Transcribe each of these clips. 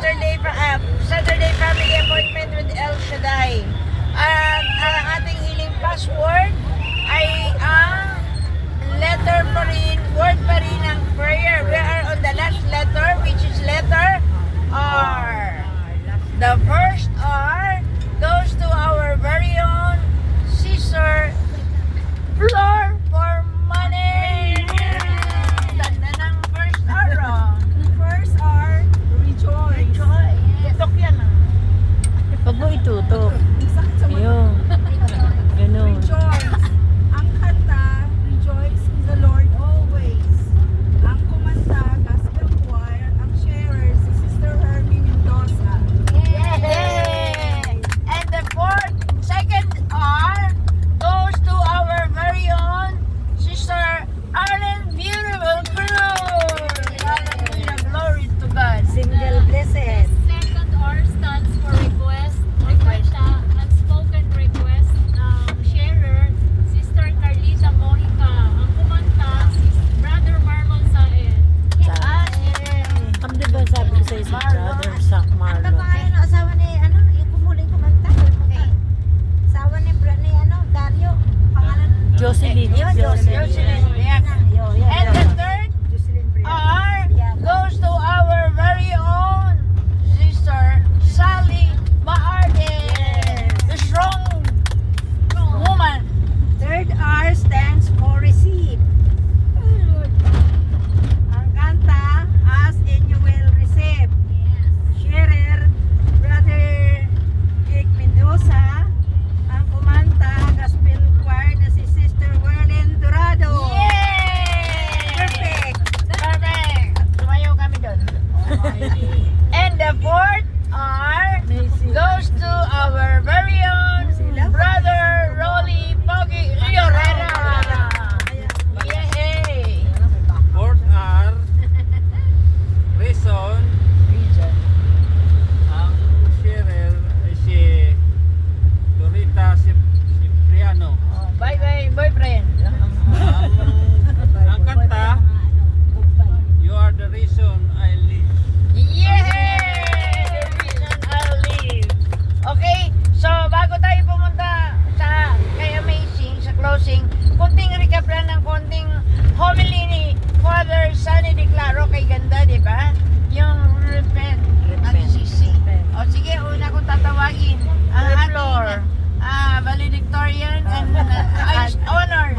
Saturday family appointment with El Shaddai. At ang ating healing password ay ang letter pa rin, word pa rin ng prayer. We are on the last letter, which is letter R. The first R goes to our very own sister Flor for money. Ganda ng first R, oh. First R, rejoice. Tutok yan, ah. Pag mo itutok. Sakit sa mga. Ayun. Ganun. Rejoice. Ang kanta, rejoice in the Lord always. Ang kumanta, gospel choir, ang sharer, si Sister Hermie Mendoza. Yay! And the second R goes to our very own sister Arlen Beautiful Cruz. Hallelujah, glory to God. Single blessed. Second R stands for request. Unspoken request. Sharer, Sister Carlita Mojica. Ang kumanta, Brother Marlon Saed. Ang diba sabi ko sa'yo si brother sa Ano Marlon? ba ngayon ang asawa ni, ano, yung kumuling kumanta? Asawa ni, Dario. Pangalan? Jocelyn. Yun, Jocelyn, yes. And the third R goes to our very own sister Sally Maarde, the strong woman. Third R stands for receive. Ang kanta, as in you will receive. Sharer, Brother Jake Mendoza. Ang kumanta, gospel choir na si Sister Werlyn Dorado. Yay! Perfect. Perfect! Tumayo kami doon. And the fourth R goes to our very own brother Rolly Pogi Llorera. Yay! Fourth R, reason, ang sharer ay si Dorita Cipriano. Oh, bye-bye, boyfriend. Ang kanta, You Are the Reason I Live. Yay! The reason I'll leave. Okay, so bago tayo pumunta sa kay Amazing, sa closing, kunting recap lang ng konting homily ni Father Sunny De Claro kay ganda, di ba? Yung repent, nagsisi. O sige, una kong tatawagin ang ating valedictorian and highest honors.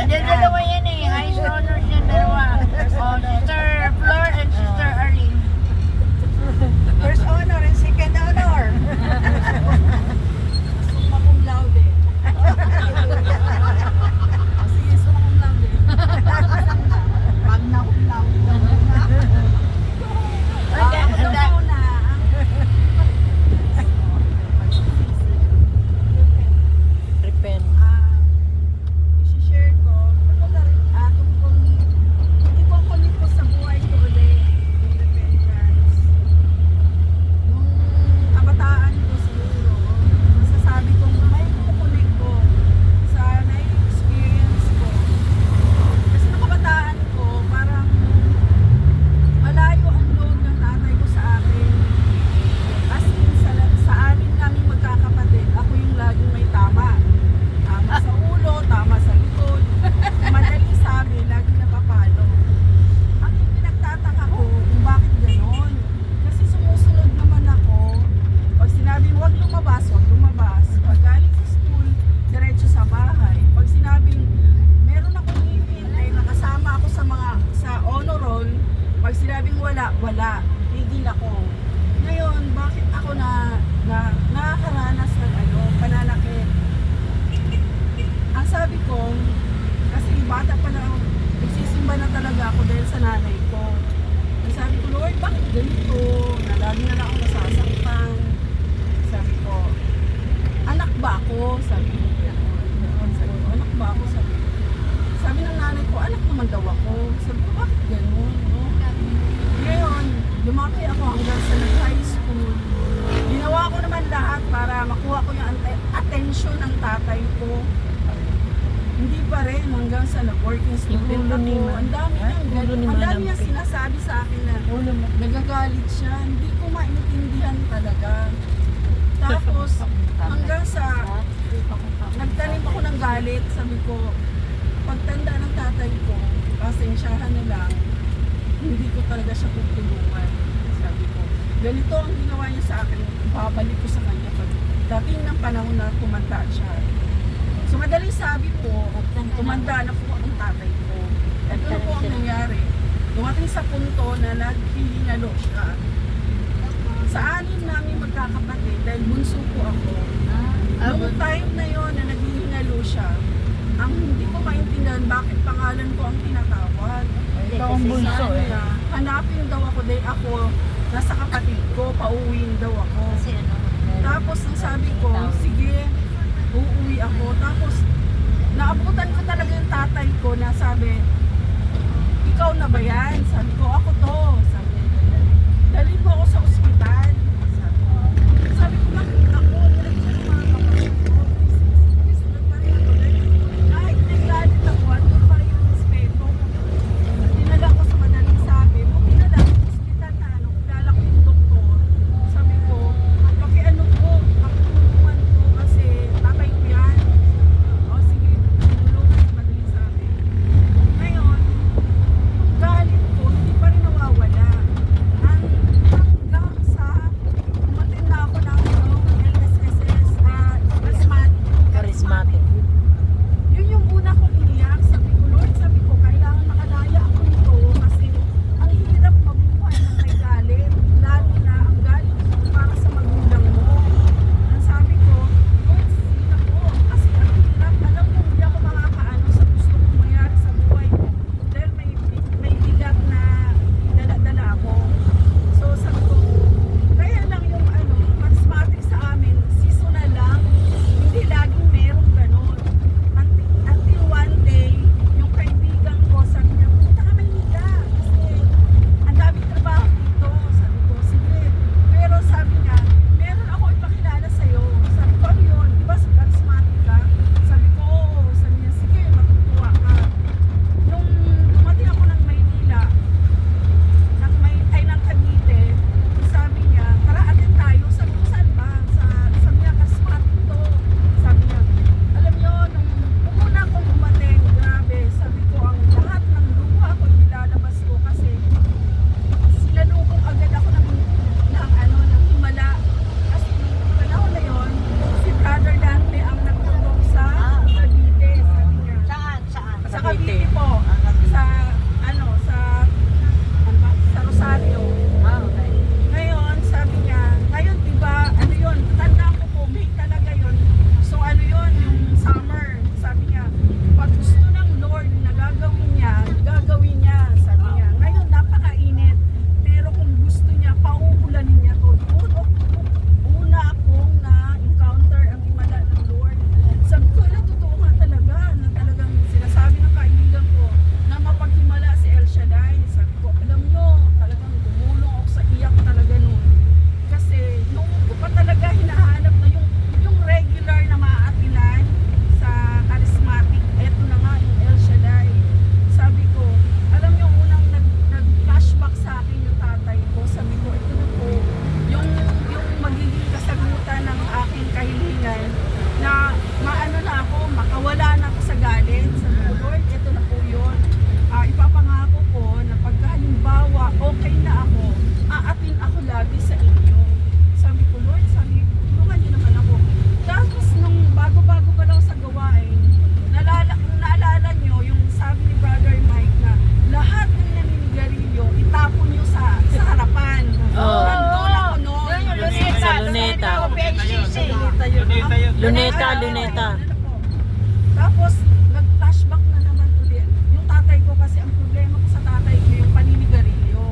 Diyan dalawa yan eh, highest honors yan dalawa. Sister Flor and Sister Arlene. First honor and second honor. Summa cum laude. Sige, summa cum laude. Magna cum laude. Ang una, Repent. i-share ko, tungkol nito sa buhay ko ulit, yung repentance. Nung kabataan ko siguro, masasabi kong may kukunik ko sa na-experience ko. Kasi nung kabataan ko, parang malayo ang loob ng tatay ko sa akin. As in, sa amin namin magkakapatid, ako yung laging may tama. Tama sa ulo, tama sa likod. Madali sabi, laging napapalo. Ang pinagtataka ko kung bakit ganon. Kasi sumusunod naman ako. Pag sinabing huwag lumabas, huwag lumabas. Pag galing sa school, diretso sa bahay. Pag sinabing meron akong hihintay, nakasama ako sa honor roll. Pag sinabing wala, wala. Tigil ako. Ngayon, bakit ako nakakaranas ng pananakit? Ang sabi ko, kasi bata pa na, nagsisimba na talaga ako dahil sa nanay ko. Ang sabi ko, Lord, bakit ganito? Na lagi na lang ako nasasaktan. Sabi ko, anak ba ako? Sabi ko, anak ba ako? Sabi ng nanay ko, anak naman daw ako. Sabi ko, bakit gano'n? No? Ngayon, lumaki ako hanggang sa high school. Ginawa ko naman lahat para makuha ko yung attention ng tatay ko. Hindi pa rin hanggang sa nag-working student ulo ni ako. Ma- Ang dami ulo ni ang dami Manang niya Pin. sinasabi sa akin na nagagalit siya. Hindi ko maintindihan talaga. Tapos, hanggang sa nagtanim ako ng galit, sabi ko, pagtanda ng tatay ko, pasensyahan na lang, hindi ko talaga siya tutulungan. Sabi ko, ganito ang ginawa niya sa akin, babalik ko sa kanya pag dating ng panahon na tumanda siya. So madaling sabi po, tumanda na po ang tatay ko. Ito na po ang nangyari. Dumating sa punto na naghihingalo siya. Sa anin namin magkakapatid, dahil bunso po ako, noong time na yon na naghihingalo siya, ang hindi ko maintindihan bakit pangalan ko ang tinatawag. Ikaw ang bunso Sabi eh. niya, hanapin daw ako dahil ako nasa kapatid ko, pauwiin daw ako. Kasi ano, Tapos ang sabi ko, sige, uuwi ako. Tapos naabutan ko talaga yung tatay ko na sabi, ikaw na ba yan? Sabi ko, ako to. Sabi niya, dalhin mo ako sa ospital. Sabi ko, bakit ako? Diretso ng mga kapatid ko. Sunod pa rin ako. Kahit naglalit ako, ano pa yung respeto? Dinala ko sa madaling sabi, buti na lang, ospital na ano, kilala ko yung doktor. Sabi ko, pakiano ko, pakitulungan ko kasi tatay ko yan. O sige, tulungan sa madaling sabi. Ngayon, yung galit ko, hindi pa rin nawawala. Hanggang sa umatin na ako ng LSSS, Charismatic. yun yung una kong iniyak. Sabi ko, Lord, sabi ko, kailangan makalaya ako nito kasi ang hirap mabuhay ng may galit. Lalo na ang galit para sa magulang mo. Ang sabi ko, Lord, sila ko. Kasi ang hirap, alam mo, hindi ako makakaano sa gusto kong mangyari sa buhay ko. Dahil may bigat na dala-dala ako. So sabi ko, kaya lang yung charismatic sa amin, seasonal lang, hindi laging merong ganun. Until one day, yung kaibigan ko, sabi niya, punta ka Maynila kasi ang daming trabaho dito. Sabi ko, sige. Pero sabi niya, meron ako ipakilala sa'yo. Sabi ko, ano yun? Di ba charismatic ka? Sabi ko, oo. Sabi niya, sige, matutuwa ka. Nung dumating ako ng Maynila, ng Cavite, sabi niya, tara atin tayo. Sabi ko, saan ba? Sabi niya, charismatic to. Sabi niya, alam niyo, nung una akong umating, grabe, sabi ko, ang lahat ng luha ko nilalabas ko kasi sinalubong agad ako ng himala. Kasi nung panahon na yon, si Brother Dante ang nagtulong sa Cavite, sabi niya. saan? Sa Cavite po. Sa sa Rosario. Ngayon, sabi niya, ngayon diba, ano yun, tanda ko po, May talaga yun. So ano yun, yung summer, sabi niya, pag gusto ng Lord na gagawin niya, sabi niya. Ngayon, napakainit, pero kung gusto niya, pauulanin niya to. Una akong na-encounter ang himala ng Lord. Sabi ko, totoo nga talaga, na talagang sinasabi ng kaibigan ko, na mapaghimala si El Shaddai. Sabi ko, alam nyo, talagang gumulong ako sa iyak talaga nun. Kasi nung ko pa talaga hinahanap na yung regular na maaatilan sa charismatic, eto na nga yung El Shaddai. Sabi ko, alam nyo, unang nag-flashback sa akin yung tatay ko. Sabi ko, ito na po, yung magiging kasagutan ng aking kahilingan na maano na ako, makawala na ako sa galit. Sabi ko, Lord, ito na po yun. Ipapangako ko na pagkahalimbawa okay na ako, aatin ako lagi sa inyo. Sabi ko, Lord, tulungan niyo naman ako. Tapos nung bago-bago pa lang sa gawain, naalala niyo yung sabi ni Brother Mike na lahat ng naninigarilyo, itapon niyo sa harapan. Oo. Nandun ako noon. Yun yung Sa Luneta. PHCC. Luneta, Luneta. Tapos, nag-flashback na naman ulit. Yung tatay ko kasi, ang problema ko sa tatay ko, yung paninigarilyo.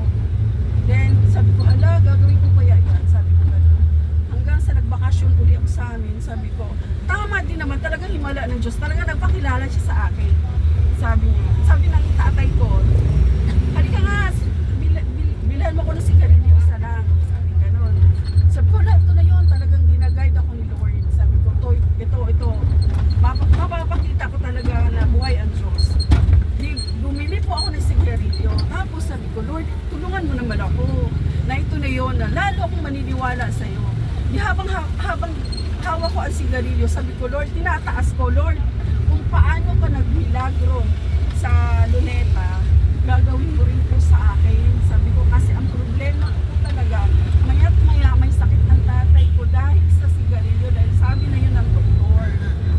Then, sabi ko, hala, gagawin ko kaya yan? Sabi ko gano'n. Hanggang sa nagbakasyon uli ako sa amin, sabi ko, tama din naman, talagang himala ng Diyos. Talagang nagpakilala siya sa akin. Sabi niya, sabi ng tatay ko, halika nga, bilhan mo ko ng sigarilyo isa lang. Sabi gano'n. Sabi ko, ito na yun, talagang ginaguide ako ni Lord. Sabi ko, ito, mapapakita ko talaga na buhay ang Diyos. maniniwala sa'yo. Di habang hawak ko ang sigarilyo, sabi ko, Lord, tinataas ko, Lord, kung paano ka nagmilagro sa Luneta, gagawin mo rin po sa akin. Sabi ko, kasi ang problema ko talaga, maya't maya may sakit ang tatay ko dahil sa sigarilyo, dahil sabi na yun ng doktor.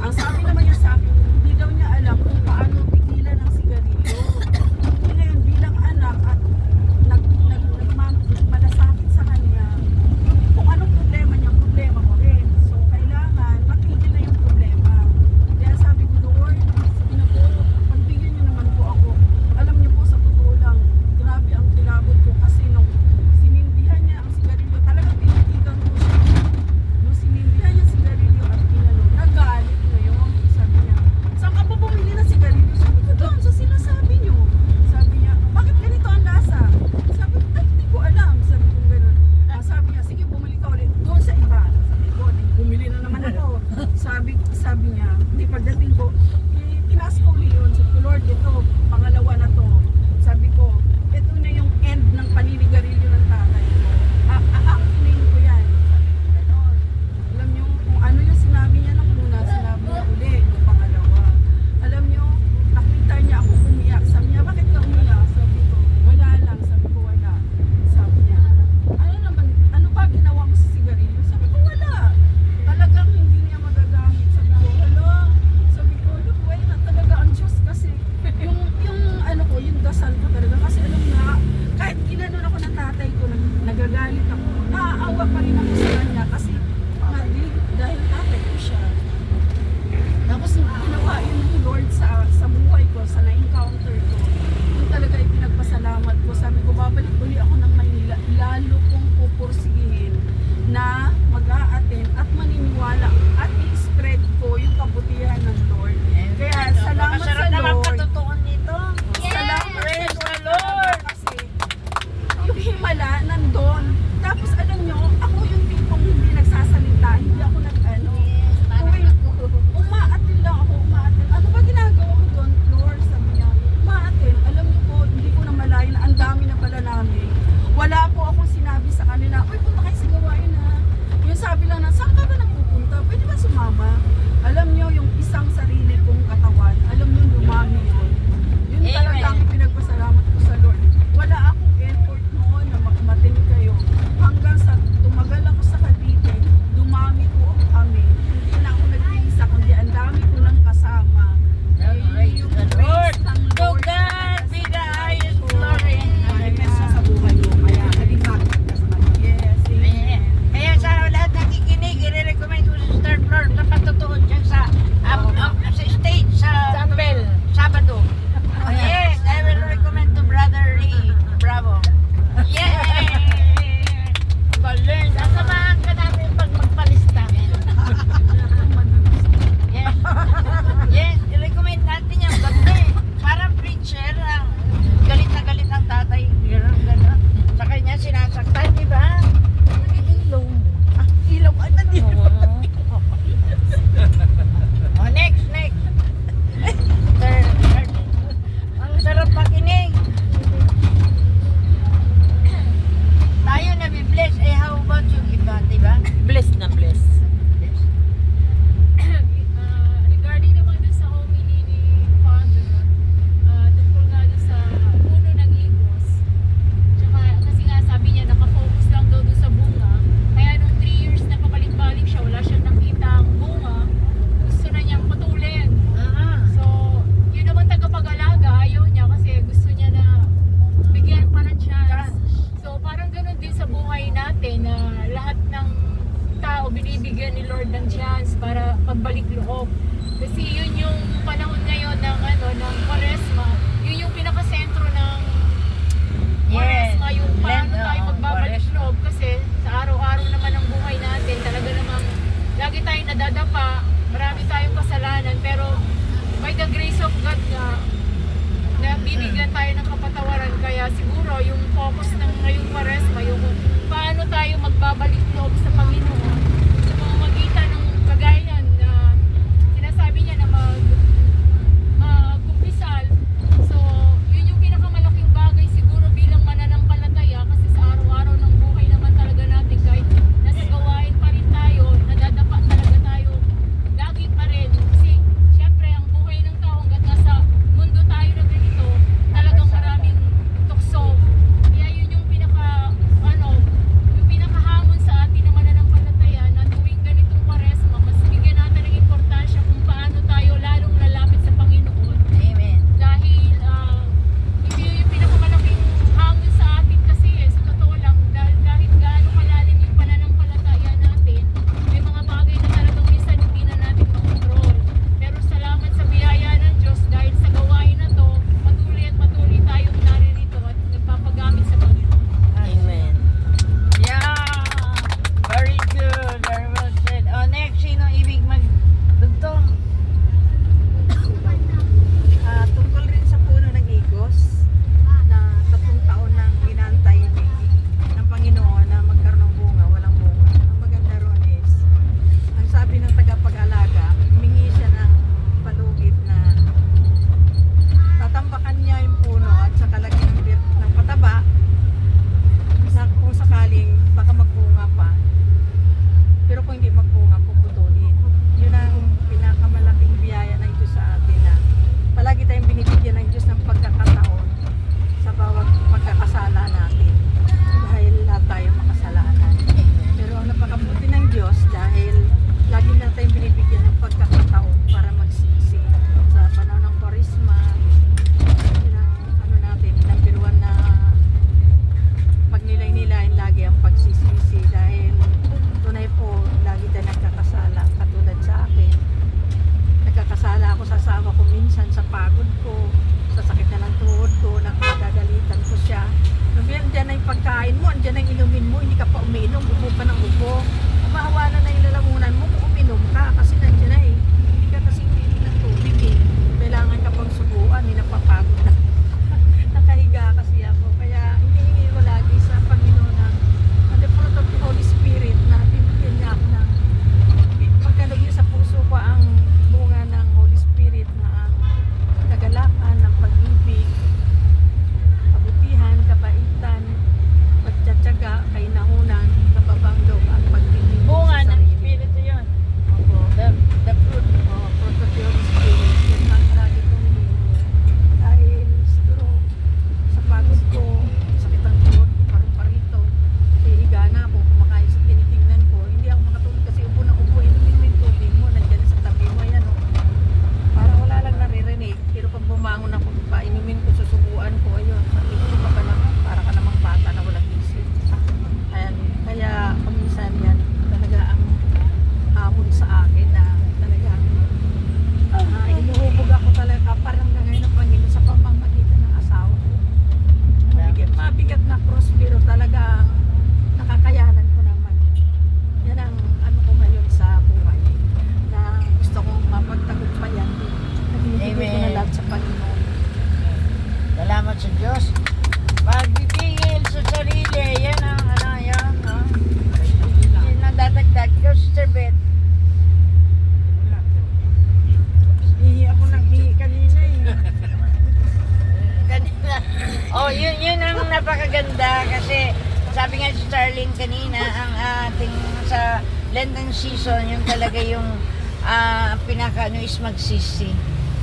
Ang sabi naman niya sa akin, hindi daw niya alam kung paano pigilan ang sigarilyo. Ngayon, bilang anak at nagmalasakit sa kanya, kung anong problema niya, problema ko rin. So, kailangan matigil na yung problema. Kaya sabi ko, Lord, sabi na po, pagbigyan niyo naman po ako. Alam niyo po, sa totoo lang, grabe ang kilabot ko kasi nung sinimbihan niya ang sigarilyo, talagang tinitigan ko siya. Nung sinimbihan niya ang sigarilyo at inano, nagalit ngayon. Sabi niya, saan ka po bumili ng sigarilyo? Sabi ko, doon, sa sinasabi niyo. Sabi niya, bakit ganito ang lasa? Sabi ko, ay, hindi ko alam. Sabi ko, gano'n. Sabi niya, sige, bumili ka ulit doon sa iba. Sabi ko, di, bumili na naman ako. Sabi niya, di pagdating ko, tinaas ko ulit yun. Sabi ko, Lord, ito, pangalawa na to. Sabi ko, ito na yung end ng paninigarilyo ng tatay ko. Aakinin ko yan. Sabi ko, gano'n. Alam niyo, kung ano yung sinabi niya ng una, sinabi niya ulit yung pangalawa. Alam niyo, nakita niya ako umiyak. Sabi niya, bakit ka umiyak? Sabi ko, wala lang. Sabi ko, wala. Sabi niya, ano naman, ano ba ginawa mo sa sigarilyo? Sabi ko, wala. Talagang hindi niya magagamit. Sabi ko, hala. Sabi ko, look, wala na talaga ang Diyos kasi yung ano ko, yung dasal ko talaga. Kasi alam na, kahit ginanon ako ng tatay ko, nagagalit ako, naaawa pa rin ako sa kanya kasi dahil tatay ko siya. Tapos ginawa yun ng Lord sa buhay ko, sa na-encounter ko. Yun talaga yung pinagpasalamat ko. Sabi ko, babalik uli ako ng Maynila. Lalo kong pupursigihin na mag-a-attend at maniniwala at i-spread ko yung kabutihan ng Lord. Kaya salamat sa Masarap naman Lord. katutuon nito. Salamat Praise sa the Lord. Kasi yung himala nandun. Tapos alam nyo, ako yung tipong hindi nagsasalita, hindi ako nag-ano. Umaatin lang ako, umaatin. Ano ba ginagawa ko doon, Lord? Sabi niya, umaatin. Alam niyo po, hindi ko na malayo na ang dami na pala namin. Wala po akong sinabi sa kanila, uy, punta kayo sa gawain ha. Yung sabi lang na, saan ka ba nagpupunta? Pwede ba sumama? Alam niyo, yung isang sarili kong katawan, alam niyo, dumami yun. Yun Amen. talaga ang pinagpasalamat ko sa Lord. Wala akong effort noon na makamating kayo. Hanggang sa tumagal ako sa Cavite, dumami po kami. Hindi na ako nag-iisa, kundi ang dami ko nang kasama. Praise Yung the grace Lord. ng To Lord God be the highest ko. glory. Manifest siya sa buhay ko. Kaya naging bakit ka sa kanya. Yes, amen. Kaya sa lahat nakikinig, i-recommend ko sa third floor na patutuon dyan sa stage sa Sabado. Yes, I will recommend to Brother Ray. Bravo. Yes! Learn. Sasamahan ka namin pag magpalista. Yes. Yes, i-recommend natin yung ganda eh. Parang preacher, galit na galit ang tatay. Gano'n. Sa kanya sinasaktan, di ba? Ilaw mo. Ilaw ka na din. Oh, next. Third. Ang sarap makinig. Tayo na bi-bless. Eh, how about yung iba, di ba? Bless na bless. Regarding naman dun sa homily ni Father, tungkol nga dun sa puno ng igos. Tsaka kasi nga sabi niya nakafocus lang daw dun sa bunga. Kaya nung 3 years na pabalik-balik siya, wala siyang nakitang bunga. Gusto na niyang putulin. So, yun naman tagapag-alaga, ayaw niya kasi gusto niya na bigyan pa ng chance. So, parang ganun din sa buhay natin na lahat ng tao binibigyan ni Lord ng chance para pagbalik loob. Kasi yun yung panahon ngayon ng ng Quaresma, yun yung pinakasentro ng Quaresma, yung paano tayo magbabalik loob kasi sa araw-araw naman ng buhay natin, talaga namang lagi tayong nadadapa, marami tayong kasalanan, pero by the grace of God na bibigyan tayo ng kapatawaran, kaya siguro yung focus ng ngayong Quaresma, yung paano tayo magbabalik loob sa Panginoon sa pamamagitan ng kagayan na sinasabi niya na magkumpisal. So, yun yung pinakamalaking bagay siguro bilang mananampalataya kasi sa araw-araw ng buhay naman talaga natin kahit andyan ang inumin mo, hindi ka pa umiinom, upo pa ng upo. Umahawa na yung lalamunan mo kung uminom ka kasi nandiyan na eh. Hindi ka kasi umiinom ng tubig eh. Kailangan ka pang subuan, hindi napapagod na. Nakahiga kasi ako. Kaya hinihingi ko lagi sa Panginoon na the fruit of the Holy Spirit na bibigyan niya ako ng pagkalog niya sa puso ko ang bunga ng Holy Spirit na ang kagalakan ng pag-ibig, kabutihan, kabaitan, pagtsatsaga, kainahunan, kababangdog, at pagtingin Bunga sa ng sarili. Espiritu yun. Opo. The fruit. Fruit of the Holy Spirit. Yan ang lagi kong hinihingi. Dahil siguro sa pagod ko, sakit ang tuhod ko, paru-parito, hihiga na ako, kumakain sa tinitingnan ko. Hindi ako makatulog kasi upo na upo. Inumin mo yung tubig mo, nandiyan sa tabi mo. Yan o. Para wala lang naririnig. Pero pag bumangon ako, painumin ko, susubuan ko. Ayun, ito ka ba naman? Para ka namang bata na walang isip. Ayan. Kaya paminsan yan, talaga ang hamon sa akin na talaga hinuhubog ako talaga parang hanggang ngayon ng Panginoon sa pamamagitan ng asawa ko. Mabigat na cross pero talaga nakakayanan ko naman. Yan ang ano ko ngayon sa buhay na gusto kong mapagtagumpayan din. Nagbibigay ko na Amen. lahat sa Panginoon. Salamat sa Diyos. Pagpipigil sa sarili, yan ang ano, yan. No? Yan ang dadagdag ko, Sister Beth. Hihi ako ng hihi kanina eh. Kanina. Oh, yun ang napakaganda kasi sabi nga si Starling kanina, ang ating sa Lenten season, yung talaga yung pinaka ano is magsisi.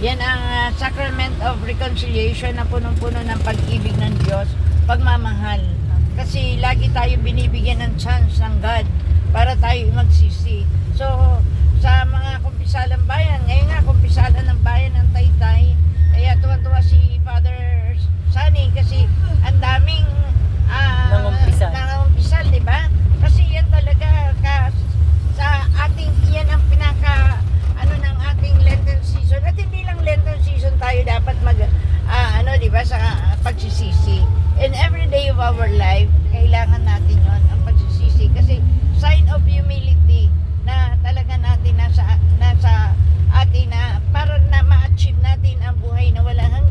Yan ang sacrament of reconciliation na punong-puno ng pag-ibig ng Diyos, pagmamahal. Kasi lagi tayo binibigyan ng chance ng God para tayo magsisi. So, sa mga kumpisalang bayan, ngayon nga kumpisalan ng bayan ng Taytay, kaya tuwa-tuwa si Father Sunny kasi ang daming nangumpisal, di ba? Kasi yan talaga sa ating, yan ang pinaka ano ng ating Lenten season. At hindi lang Lenten season tayo dapat di ba, sa pagsisisi. In every day of our life, kailangan natin yon ang pagsisisi. Kasi sign of humility na talaga natin nasa atin na para na ma-achieve natin ang buhay na walang